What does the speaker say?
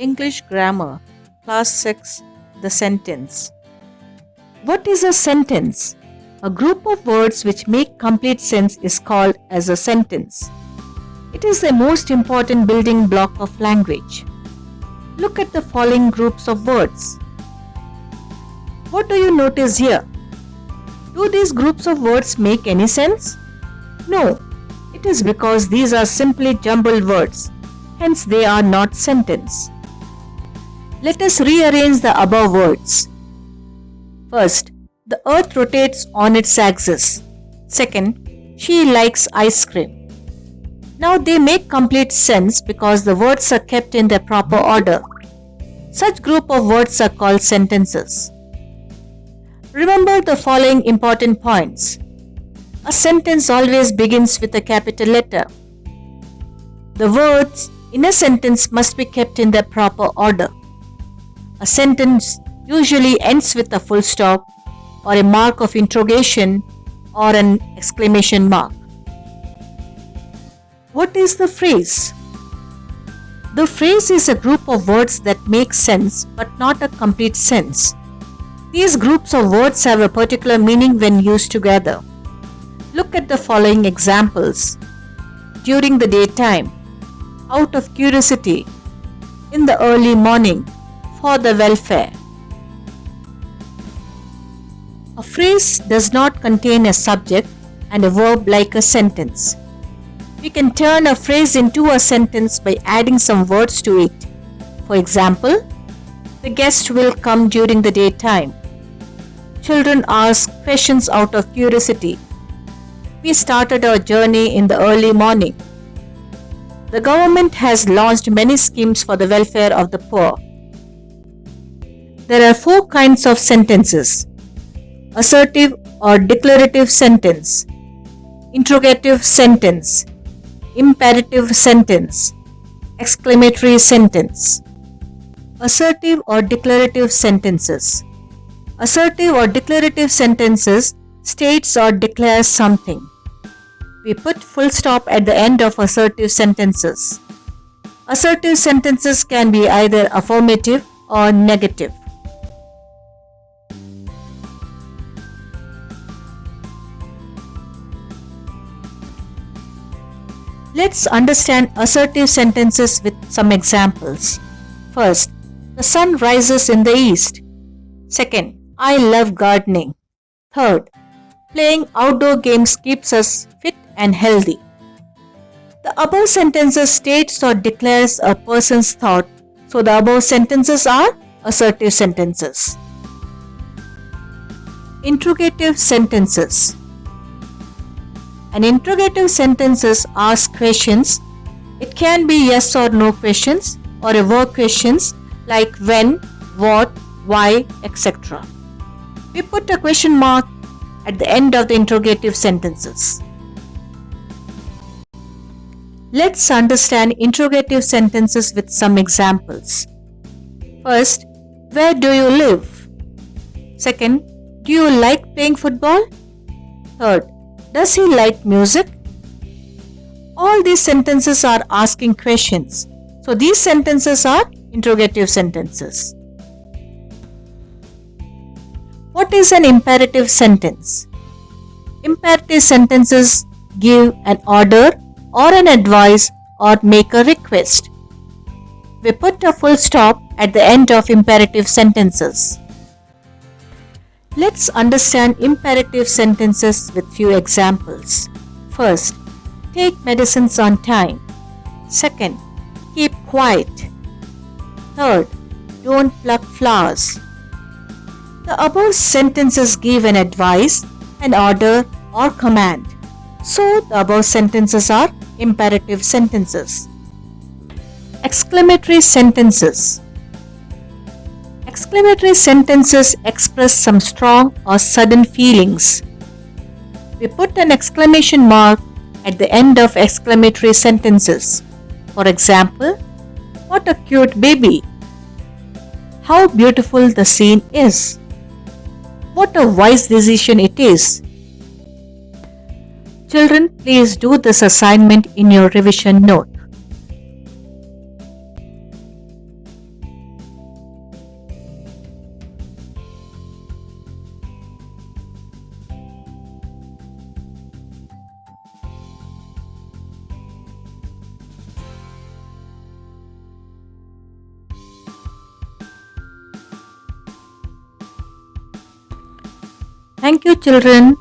English Grammar, Class 6, The Sentence. What is a sentence? A group of words which make complete sense is called as a sentence. It is the most important building block of language. Look at the following groups of words. What do you notice here? Do these groups of words make any sense? No, it is because these are simply jumbled words, hence they are not sentence. Let us rearrange the above words. First, the earth rotates on its axis. Second, she likes ice cream. Now they make complete sense because the words are kept in their proper order. Such group of words are called sentences. Remember the following important points. A sentence always begins with a capital letter. The words in a sentence must be kept in their proper order. A sentence usually ends with a full stop or a mark of interrogation or an exclamation mark. What is the phrase? The phrase is a group of words that make sense but not a complete sense. These groups of words have a particular meaning when used together. Look at the following examples. During the daytime, out of curiosity, in the early morning, for the welfare. A phrase does not contain a subject and a verb like a sentence. We can turn a phrase into a sentence by adding some words to it. For example, the guest will come during the daytime. Children ask questions out of curiosity. We started our journey in the early morning. The government has launched many schemes for the welfare of the poor. There are 4 kinds of sentences: assertive or declarative sentence, interrogative sentence, imperative sentence, exclamatory sentence. Assertive or declarative sentences. Assertive or declarative sentences states or declares something. We put full stop at the end of assertive sentences. Assertive sentences can be either affirmative or negative. Let's understand assertive sentences with some examples. First, the sun rises in the east. Second, I love gardening. Third, playing outdoor games keeps us fit and healthy. The above sentences states or declares a person's thought, so the above sentences are assertive sentences. Interrogative sentences. An interrogative sentences ask questions. It can be yes or no questions or a verb questions like when, what, why, etc. We put a question mark at the end of the interrogative sentences. Let's understand interrogative sentences with some examples. First, where do you live? Second, do you like playing football? Third, does he like music? All these sentences are asking questions. So these sentences are interrogative sentences. What is an imperative sentence? Imperative sentences give an order or an advice or make a request. We put a full stop at the end of imperative sentences. Let's understand imperative sentences with few examples. First, take medicines on time. Second, keep quiet. Third, don't pluck flowers. The above sentences give an advice, an order or command. So the above sentences are imperative sentences. Exclamatory sentences. Exclamatory sentences express some strong or sudden feelings. We put an exclamation mark at the end of exclamatory sentences. For example, what a cute baby! How beautiful the scene is! What a wise decision it is! Children, please do this assignment in your revision note. Thank you, children.